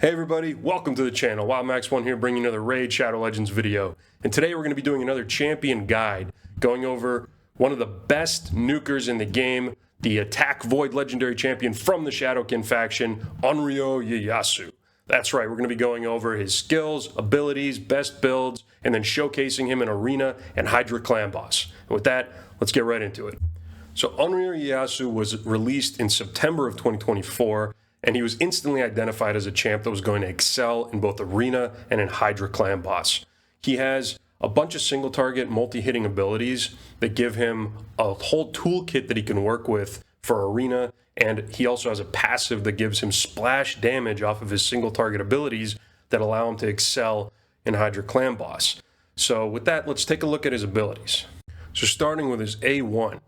Hey everybody, welcome to the channel. WildMax1 here bringing another Raid Shadow Legends video. And today we're going to be doing another champion guide, going over one of the best nukers in the game, the Attack Void legendary champion from the Shadowkin faction, Onryo Ieyasu. That's right, we're going to be going over his skills, abilities, best builds, and then showcasing him in Arena and Hydra clan boss. And with that, let's get right into it. So Onryo Ieyasu was released in September of 2024, and he was instantly identified as a champ that was going to excel in both Arena and in Hydra clan boss. He has a bunch of single target multi-hitting abilities that give him a whole toolkit that he can work with for Arena, and he also has a passive that gives him splash damage off of his single target abilities that allow him to excel in Hydra clan boss. So with that, let's take a look at his abilities. So starting with his A1,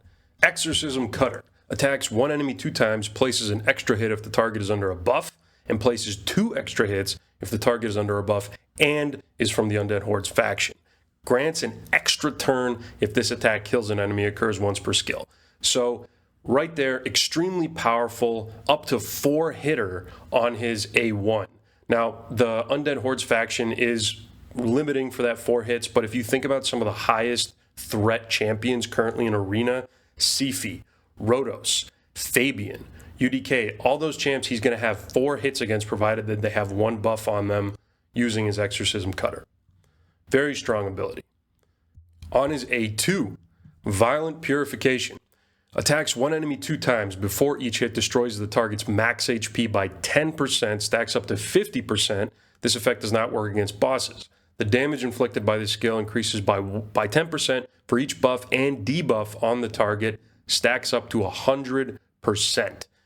Exorcism Cutter. Attacks one enemy 2 times, places an extra hit if the target is under a buff, and places 2 extra hits if the target is under a buff and is from the Undead Horde's faction. Grants an extra turn if this attack kills an enemy, occurs once per skill. So right there, extremely powerful, up to 4 hitter on his A1. Now, the Undead Horde's faction is limiting for that 4 hits, but if you think about some of the highest threat champions currently in Arena, Sifi, Rotos, Fabian, UDK, all those champs he's going to have 4 hits against provided that they have 1 buff on them using his Exorcism Cutter. Very strong ability. On his A2, Violent Purification. Attacks one enemy 2 times before each hit destroys the target's max HP by 10%, stacks up to 50%. This effect does not work against bosses. The damage inflicted by this skill increases by 10% for each buff and debuff on the target, stacks up to 100%.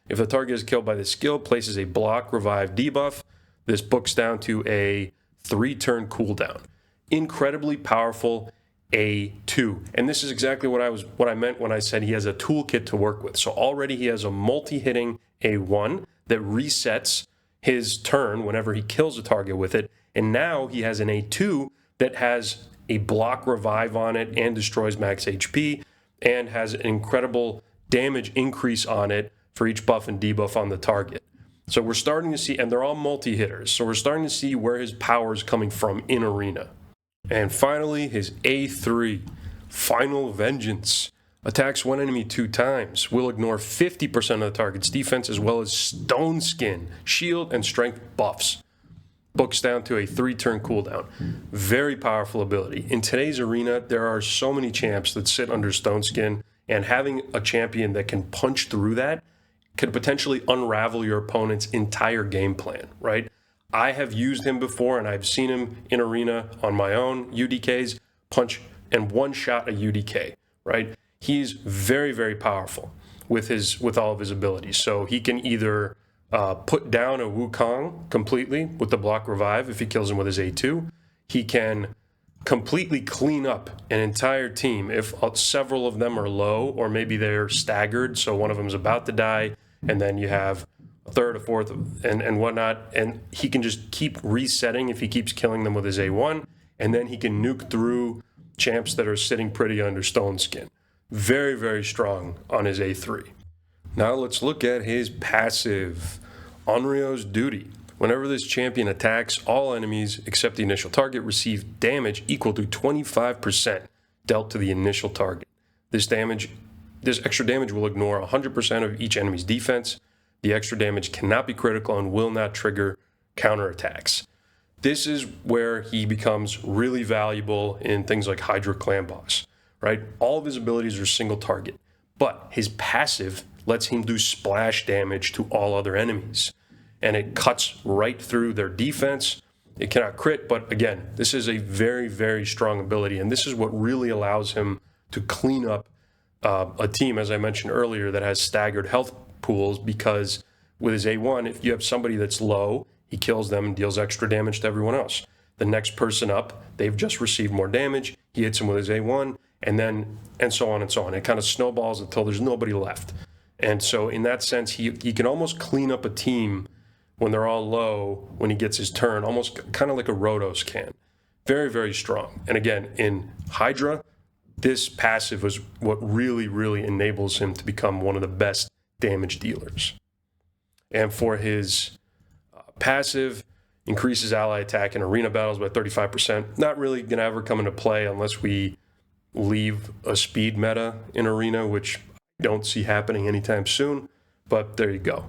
If the target is killed by the skill, places a block, revive, debuff. This books down to a 3-turn cooldown. Incredibly powerful A2. And this is exactly what I meant when I said he has a toolkit to work with. So already he has a multi-hitting A1 that resets his turn whenever he kills a target with it. And now he has an A2 that has a block revive on it and destroys max HP, and has an incredible damage increase on it for each buff and debuff on the target. So we're starting to see, and they're all multi-hitters, so we're starting to see where his power is coming from in Arena. And finally, his A3, Final Vengeance. Attacks one enemy 2 times, will ignore 50% of the target's defense as well as Stone Skin, shield, and strength buffs. Books down to a 3-turn cooldown. Very powerful ability. In today's Arena, there are so many champs that sit under Stone Skin, and having a champion that can punch through that could potentially unravel your opponent's entire game plan, right? I have used him before, and I've seen him in Arena on my own UDKs punch and one-shot a UDK, right? He's very, very powerful with all of his abilities. So he can either put down a Wukong completely with the block revive if he kills him with his A2. He can completely clean up an entire team if several of them are low, or maybe they're staggered, so one of them is about to die, and then you have a third, a fourth, and whatnot, and he can just keep resetting if he keeps killing them with his A1, and then he can nuke through champs that are sitting pretty under Stone Skin. Very, very strong on his A3. Now let's look at his passive. Onryo's Duty. Whenever this champion attacks, all enemies except the initial target receive damage equal to 25% dealt to the initial target. This extra damage will ignore 100% of each enemy's defense. The extra damage cannot be critical and will not trigger counterattacks. This is where he becomes really valuable in things like Hydra clan boss, right? All of his abilities are single target, but his passive lets him do splash damage to all other enemies, and it cuts right through their defense. It cannot crit, but again, this is a very, very strong ability, and this is what really allows him to clean up a team, as I mentioned earlier, that has staggered health pools, because with his A1, if you have somebody that's low, he kills them and deals extra damage to everyone else. The next person up, they've just received more damage, he hits him with his A1, and so on and so on. It kind of snowballs until there's nobody left. And so in that sense, he can almost clean up a team when they're all low when he gets his turn, almost kind of like a Rotos can. Very, very strong. And again, in Hydra, this passive was what really, really enables him to become one of the best damage dealers. And for his passive, increases ally attack in arena battles by 35%. Not really going to ever come into play unless we leave a speed meta in arena, which I don't see happening anytime soon, but there you go.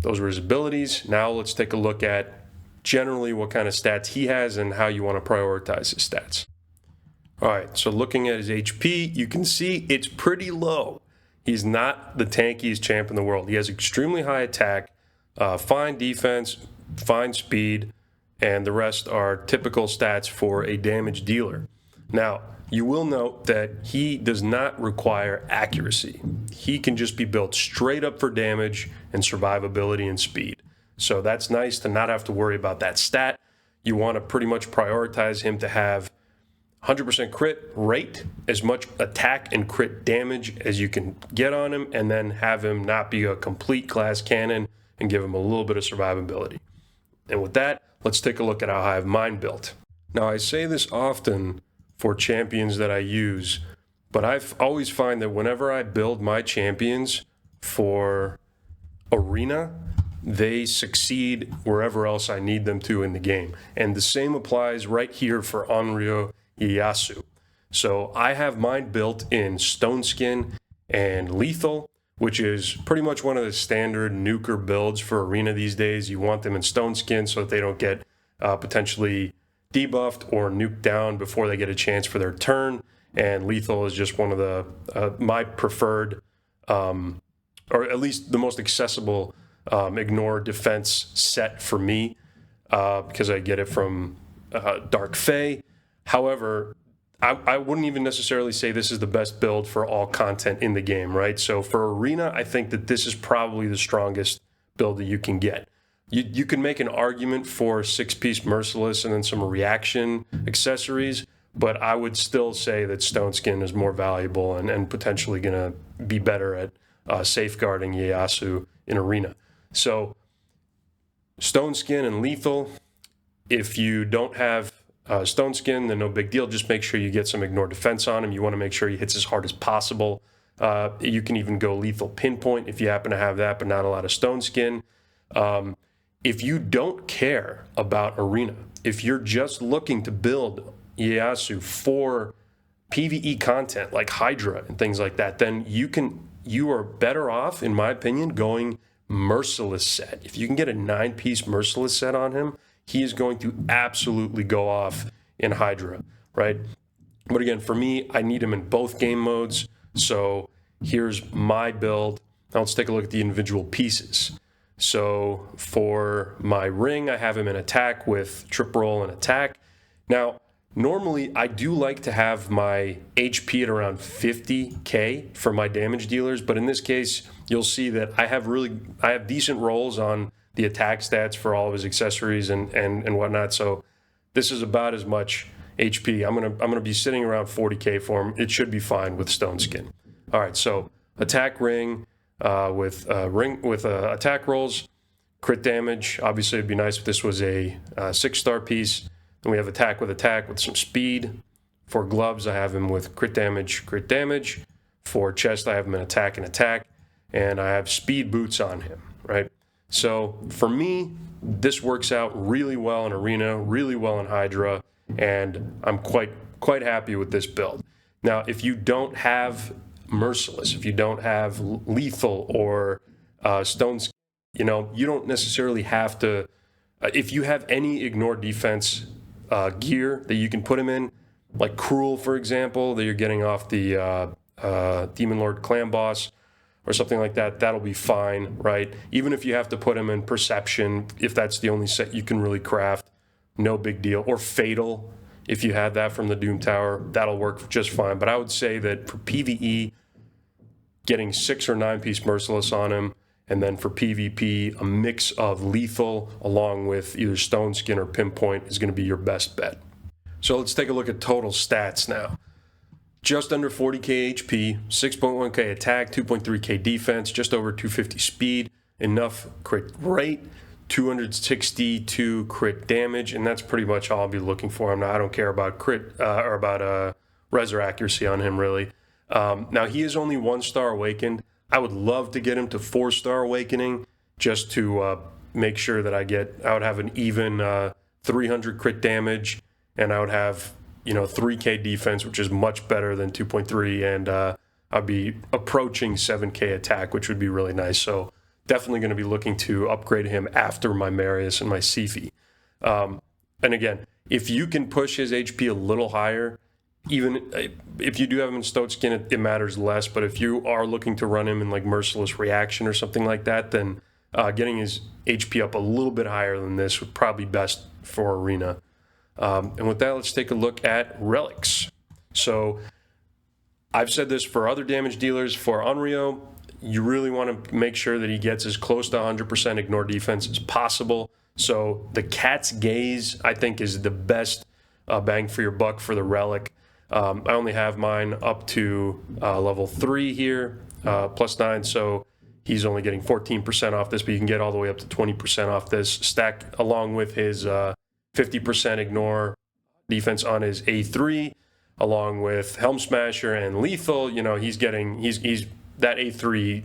Those were his abilities. Now let's take a look at generally what kind of stats he has and how you want to prioritize his stats. All right, so looking at his HP, you can see it's pretty low. He's not the tankiest champ in the world. He has extremely high attack, fine defense, fine speed, and the rest are typical stats for a damage dealer. Now, you will note that he does not require accuracy. He can just be built straight up for damage and survivability and speed. So that's nice to not have to worry about that stat. You want to pretty much prioritize him to have 100% crit rate, as much attack and crit damage as you can get on him, and then have him not be a complete glass cannon and give him a little bit of survivability. And with that, let's take a look at how I have mine built. Now, I say this often for champions that I use, but I always find that whenever I build my champions for arena, they succeed wherever else I need them to in the game. And the same applies right here for Onryo Ieyasu. So I have mine built in Stone Skin and Lethal, which is pretty much one of the standard Nuker builds for arena these days. You want them in Stone Skin so that they don't get potentially debuffed or nuked down before they get a chance for their turn. And Lethal is just one of the my preferred, or at least the most accessible ignore defense set for me, because I get it from Dark Fae. However, I wouldn't even necessarily say this is the best build for all content in the game, right? So for arena, I think that this is probably the strongest build that you can get. You can make an argument for 6-piece Merciless and then some reaction accessories, but I would still say that Stone Skin is more valuable and potentially going to be better at safeguarding Ieyasu in arena. So Stone Skin and Lethal, if you don't have Stone Skin, then no big deal. Just make sure you get some ignore defense on him. You want to make sure he hits as hard as possible. You can even go Lethal Pinpoint if you happen to have that, but not a lot of Stone Skin. If you don't care about arena, if you're just looking to build Ieyasu for PvE content like Hydra and things like that, then you are better off, in my opinion, going Merciless set. If you can get a 9-piece Merciless set on him, he is going to absolutely go off in Hydra, right? But again, for me, I need him in both game modes. So here's my build. Now let's take a look at the individual pieces. So for my ring, I have him in attack with trip roll and attack. Now, normally I do like to have my HP at around 50k for my damage dealers, but in this case, you'll see that I have decent rolls on the attack stats for all of his accessories and whatnot. So this is about as much HP. I'm gonna be sitting around 40k for him. It should be fine with Stone Skin. All right, so attack ring with attack rolls, crit damage. Obviously, it'd be nice if this was a 6-star piece. Then we have attack with some speed. For gloves, I have him with crit damage, crit damage. For chest, I have him in attack and attack, and I have speed boots on him, right? So for me, this works out really well in arena, really well in Hydra, and I'm quite happy with this build. Now, if you don't have Merciless, if you don't have Lethal or Stone, you don't necessarily have to. If you have any ignore defense gear that you can put him in, like Cruel, for example, that you're getting off the Demon Lord Clan Boss, or something like that, that'll be fine, right? Even if you have to put him in Perception, if that's the only set you can really craft, no big deal. Or Fatal, if you have that from the Doom Tower, that'll work just fine. But I would say that for PvE, getting 6 or 9-piece Merciless on him, and then for PvP, a mix of Lethal along with either Stone Skin or Pinpoint is going to be your best bet. So let's take a look at total stats now. Just under 40k HP, 6.1k attack, 2.3k defense, just over 250 speed, enough crit rate, 262 crit damage, and that's pretty much all I'll be looking for. I don't care about crit or about res or accuracy on him really. Now he is only 1-star awakened. I would love to get him to 4-star awakening just to make sure that I would have an even 300 crit damage, and I would have, 3K defense, which is much better than 2.3, and I'd be approaching 7K attack, which would be really nice. So definitely going to be looking to upgrade him after my Marius and my Sifi. And again, if you can push his HP a little higher, even if you do have him in Stoat Skin, it matters less. But if you are looking to run him in like Merciless Reaction or something like that, then getting his HP up a little bit higher than this would probably be best for Arena. And with that, let's take a look at Relics. So I've said this for other damage dealers. For Onryo, you really want to make sure that he gets as close to 100% ignore defense as possible. So the Cat's Gaze, I think, is the best bang for your buck for the Relic. I only have mine up to level 3 here, +9, so he's only getting 14% off this, but you can get all the way up to 20% off this, stack along with his 50% ignore defense on his A3, along with Helm Smasher and Lethal. He's that A3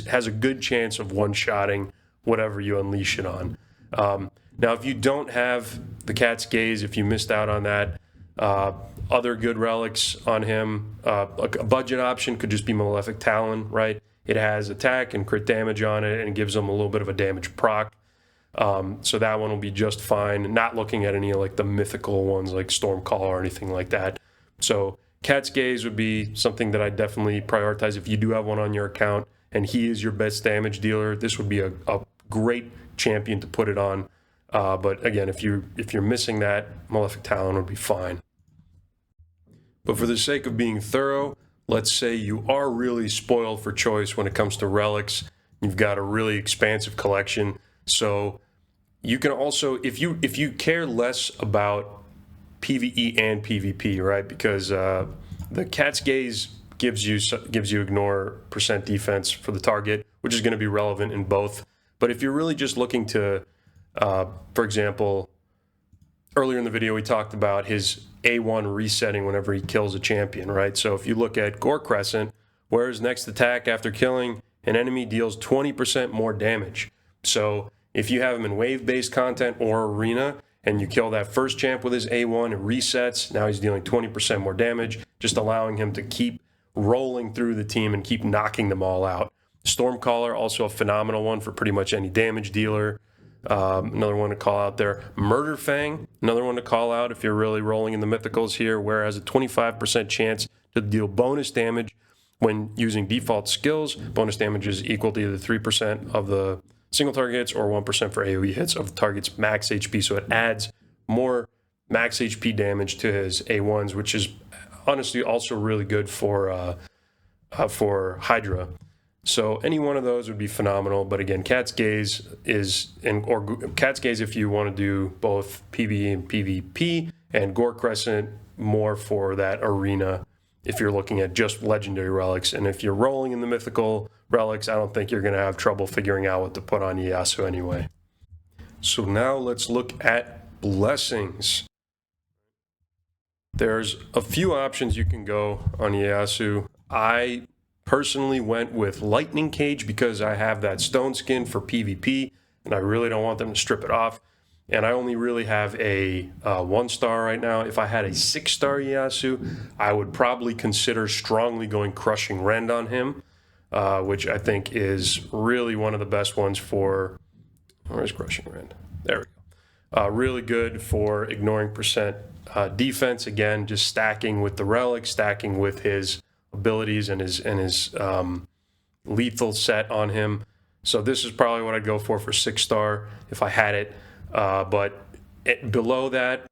has a good chance of one-shotting whatever you unleash it on. Now, if you don't have the Cat's Gaze, if you missed out on that, other good relics on him, a budget option could just be Malefic Talon, right? It has attack and crit damage on it, and it gives them a little bit of a damage proc. So that one will be just fine. Not looking at any like the mythical ones like Stormcaller or anything like that. So Cat's Gaze would be something that I definitely prioritize if you do have one on your account and he is your best damage dealer. This would be a great champion to put it on. But again, if you're missing that, Malefic Talon would be fine. But for the sake of being thorough, let's say you are really spoiled for choice when it comes to relics. You've got a really expansive collection. So you can also, if you care less about PvE and PvP, right? Because the Cat's Gaze gives you ignore % defense for the target, which is going to be relevant in both. But if you're really just looking to, for example, earlier in the video we talked about his A1 resetting whenever he kills a champion, right? So if you look at Gore Crescent, where his next attack after killing an enemy deals 20% more damage. So if you have him in wave-based content or arena, and you kill that first champ with his A1, it resets. Now he's dealing 20% more damage, just allowing him to keep rolling through the team and keep knocking them all out. Stormcaller, also a phenomenal one for pretty much any damage dealer. Another one to call out there. Murder Fang, another one to call out if you're really rolling in the mythicals here, where has a 25% chance to deal bonus damage when using default skills. Bonus damage is equal to either 3% of the single target hits or 1% for AoE hits of the target's max HP. So it adds more max HP damage to his A1s, which is honestly also really good for Hydra. So any one of those would be phenomenal. But again, Cat's Gaze or Cat's Gaze if you want to do both PvE and PvP, and Gore Crescent more for that arena if you're looking at just legendary relics. And if you're rolling in the mythical relics, I don't think you're going to have trouble figuring out what to put on Ieyasu anyway. So now let's look at blessings. There's a few options you can go on Ieyasu. I personally went with Lightning Cage because I have that stone skin for PvP and I really don't want them to strip it off. And I only really have a 1-star right now. If I had a 6-star Ieyasu, I would probably consider strongly going Crushing Rend on him, which I think is really one of the best ones for... Where's Crushing Rend? There we go. Really good for ignoring % defense. Again, just stacking with the relic, stacking with his abilities and his lethal set on him. So this is probably what I'd go for 6-star if I had it. But below that,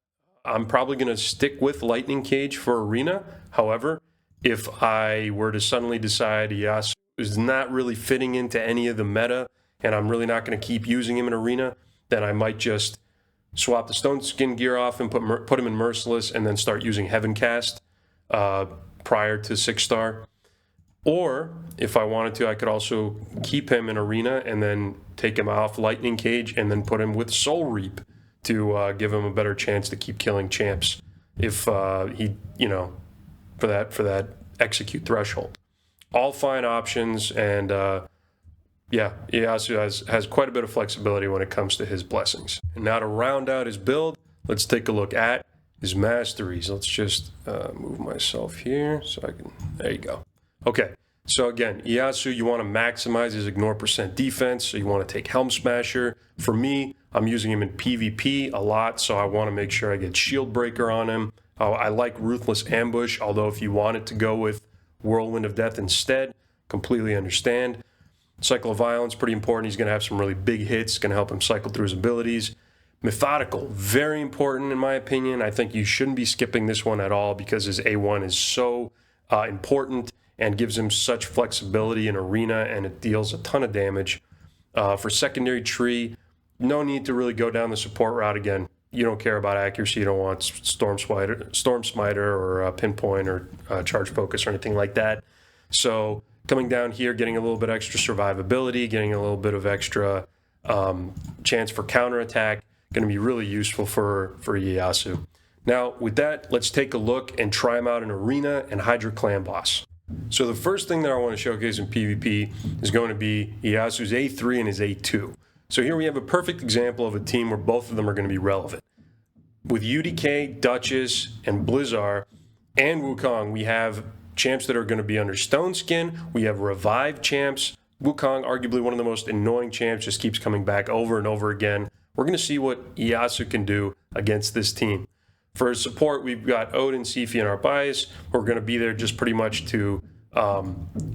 I'm probably going to stick with Lightning Cage for Arena. However, if I were to suddenly decide Ieyasu is not really fitting into any of the meta, and I'm really not going to keep using him in Arena, then I might just swap the Stone Skin gear off and put him in Merciless and then start using Heaven Cast prior to 6-star. Or if I wanted to, I could also keep him in Arena and then take him off Lightning Cage and then put him with Soul Reap to give him a better chance to keep killing champs if he, for that execute threshold. All fine options, and yeah, Ieyasu has quite a bit of flexibility when it comes to his blessings. And now to round out his build, let's take a look at his masteries. Let's just move myself here so I can, there you go. Okay, so again, Ieyasu, you want to maximize his ignore percent defense, so you want to take Helm Smasher. For me, I'm using him in PvP a lot, so I want to make sure I get Shield Breaker on him. I like Ruthless Ambush, although if you wanted to go with Whirlwind of Death instead, completely understand. Cycle of Violence, pretty important. He's going to have some really big hits, going to help him cycle through his abilities. Methodical, very important in my opinion. I think you shouldn't be skipping this one at all because his A1 is so important and gives him such flexibility in Arena, and it deals a ton of damage. For secondary tree, no need to really go down the support route again. You don't care about accuracy. You don't want Storm Smiter or Pinpoint or Charge Focus or anything like that. So coming down here, getting a little bit extra survivability, getting a little bit of extra chance for counterattack, going to be really useful for Ieyasu. Now, with that, let's take a look and try him out in Arena and Hydra Clan Boss. So the first thing that I want to showcase in PvP is going to be Ieyasu's A3 and his A2. So here we have a perfect example of a team where both of them are going to be relevant. With UDK, Duchess, and Blizzard, and Wukong, we have champs that are going to be under Stone Skin. We have revived champs. Wukong, arguably one of the most annoying champs, just keeps coming back over and over again. We're going to see what Ieyasu can do against this team. For support, we've got Odin, Sifi, and Arbias. We're going to be there just pretty much to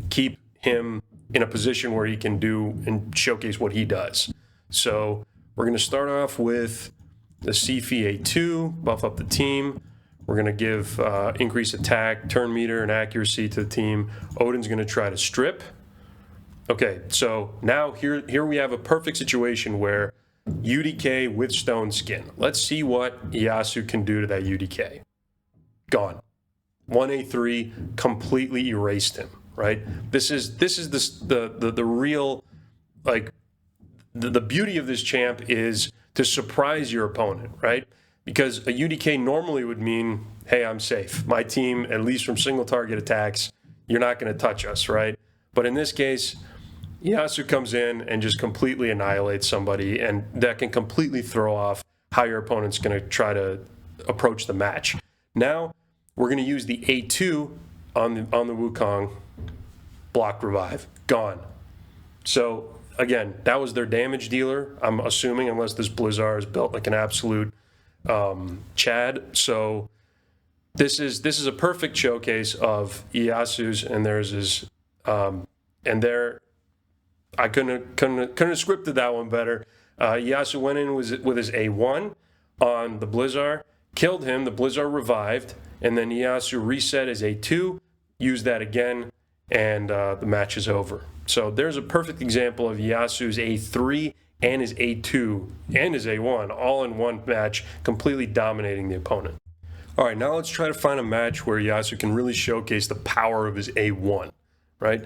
keep him in a position where he can do and showcase what he does. So we're going to start off with the Sifi A2, buff up the team. We're going to give increased attack, turn meter, and accuracy to the team. Odin's going to try to strip. Okay, so now here we have a perfect situation where UDK with Stone Skin. Let's see what Ieyasu can do to that UDK. Gone. 1A3 completely erased him, right? This is the real, like, the beauty of this champ is to surprise your opponent, right? Because a UDK normally would mean, hey, I'm safe. My team, at least from single target attacks, you're not going to touch us, right? But in this case, Ieyasu comes in and just completely annihilates somebody, and that can completely throw off how your opponent's going to try to approach the match. Now, we're going to use the A2 on the Wukong, block revive, gone. So again, that was their damage dealer, I'm assuming, unless this Blizzard is built like an absolute Chad. So this is a perfect showcase of Ieyasu's, and there's his, and there, I couldn't have scripted that one better. Ieyasu went in with his A1 on the Blizzard, killed him, the Blizzard revived, and then Ieyasu reset his A2, used that again, and the match is over. So there's a perfect example of Ieyasu's A3 and his A2 and his A1 all in one match, completely dominating the opponent. All right, now let's try to find a match where Ieyasu can really showcase the power of his A1, right?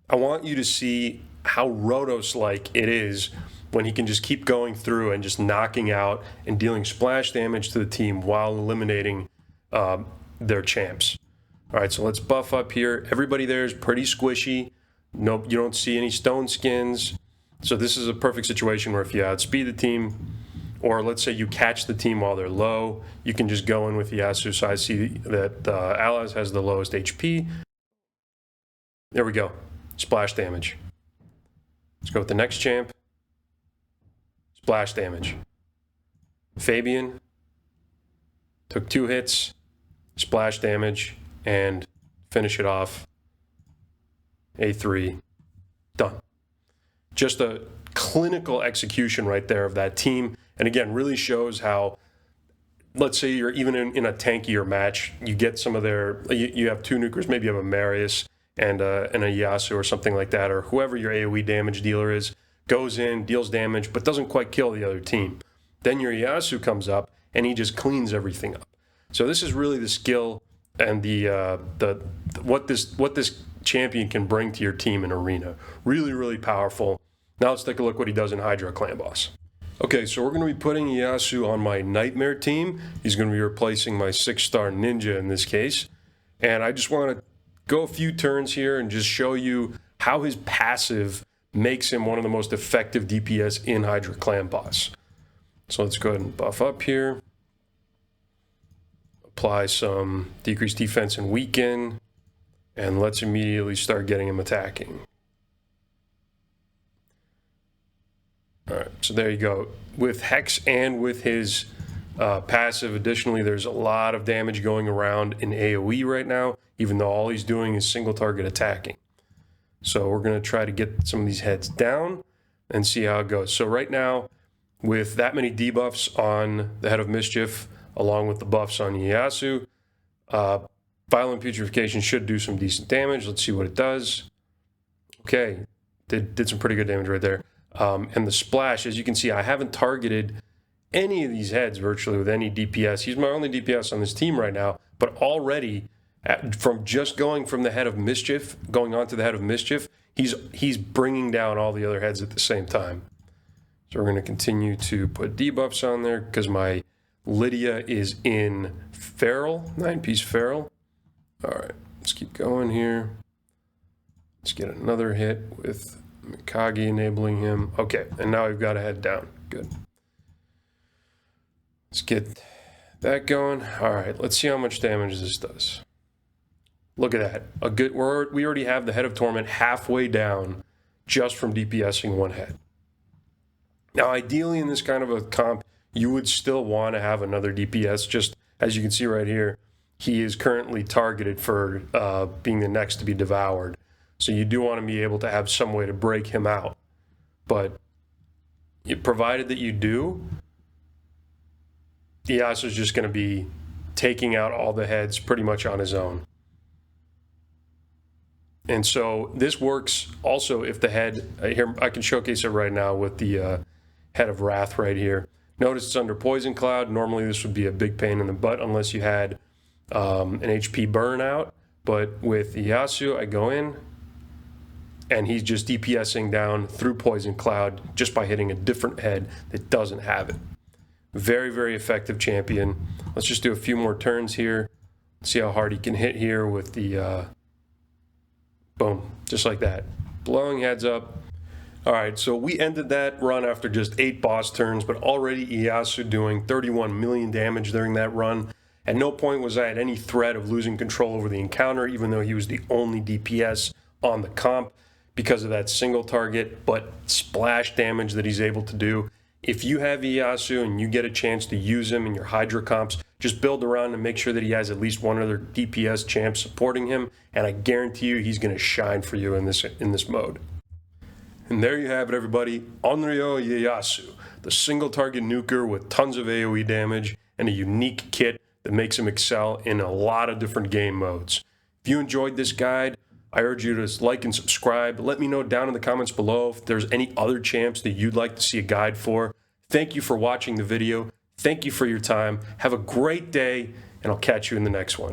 I want you to see how Rotos-like it is when he can just keep going through and just knocking out and dealing splash damage to the team while eliminating their champs. All right, so let's buff up here. Everybody there is pretty squishy. Nope, you don't see any stone skins. So this is a perfect situation where if you outspeed the team, or let's say you catch the team while they're low, you can just go in with Ieyasu. So I see that Allies has the lowest HP. There we go, splash damage. Let's go with the next champ. Splash damage. Fabian took 2 hits, splash damage, and finish it off. A3, done. Just a clinical execution right there of that team. And again, really shows how, let's say you're even in a tankier match, you get some of their, you have 2 nukers, maybe you have a Marius and a Ieyasu or something like that, or whoever your AoE damage dealer is, goes in, deals damage, but doesn't quite kill the other team. Then your Ieyasu comes up and he just cleans everything up. So this is really the skill and what this champion can bring to your team in Arena. Really, really powerful. Now let's take a look what he does in Hydra Clan Boss. Okay, so we're going to be putting Ieyasu on my Nightmare team. He's going to be replacing my 6-star Ninja in this case. And I just want to go a few turns here and just show you how his passive makes him one of the most effective DPS in Hydra Clan Boss. So let's go ahead and buff up here. Apply some decreased defense and weaken. And let's immediately start getting him attacking. Alright, so there you go. With Hex and with his passive, additionally, there's a lot of damage going around in AoE right now, even though all he's doing is single target attacking. So we're going to try to get some of these heads down and see how it goes. So right now, with that many debuffs on the Head of Mischief, along with the buffs on Ieyasu, Violent Putrefaction should do some decent damage. Let's see what it does. Okay, did some pretty good damage right there. And the splash, as you can see, I haven't targeted any of these heads virtually with any DPS. He's my only DPS on this team right now, but already from just going from the Head of Mischief, going on to the Head of Mischief, he's bringing down all the other heads at the same time. So we're going to continue to put debuffs on there because my Lydia is in Feral, 9-piece Feral. All right, let's keep going here. Let's get another hit with Mikage enabling him. Okay, and now we've got a head down. Good. Let's get that going. All right, let's see how much damage this does. Look at that. We already have the Head of Torment halfway down just from DPSing one head. Now, ideally in this kind of a comp, you would still want to have another DPS. Just as you can see right here, he is currently targeted for being the next to be devoured. So you do want to be able to have some way to break him out. But provided that you do, Ieyasu is just going to be taking out all the heads pretty much on his own. And so this works also if the head, here I can showcase it right now with the Head of Wrath right here. Notice it's under Poison Cloud. Normally this would be a big pain in the butt unless you had an HP burnout. But with Ieyasu, I go in and he's just DPSing down through Poison Cloud just by hitting a different head that doesn't have it. Very, very effective champion. Let's just do a few more turns here. See how hard he can hit here with the boom, just like that. Blowing heads up. All right, so we ended that run after just 8 boss turns, but already Ieyasu doing 31 million damage during that run. At no point was I at any threat of losing control over the encounter, even though he was the only DPS on the comp because of that single target, but splash damage that he's able to do. If you have Ieyasu and you get a chance to use him in your Hydra comps, just build around and make sure that he has at least one other DPS champ supporting him, and I guarantee you he's going to shine for you in this mode. And there you have it, everybody. Onryo Ieyasu, the single target nuker with tons of AoE damage and a unique kit that makes him excel in a lot of different game modes. If you enjoyed this guide, I urge you to like and subscribe. Let me know down in the comments below if there's any other champs that you'd like to see a guide for. Thank you for watching the video. Thank you for your time. Have a great day, and I'll catch you in the next one.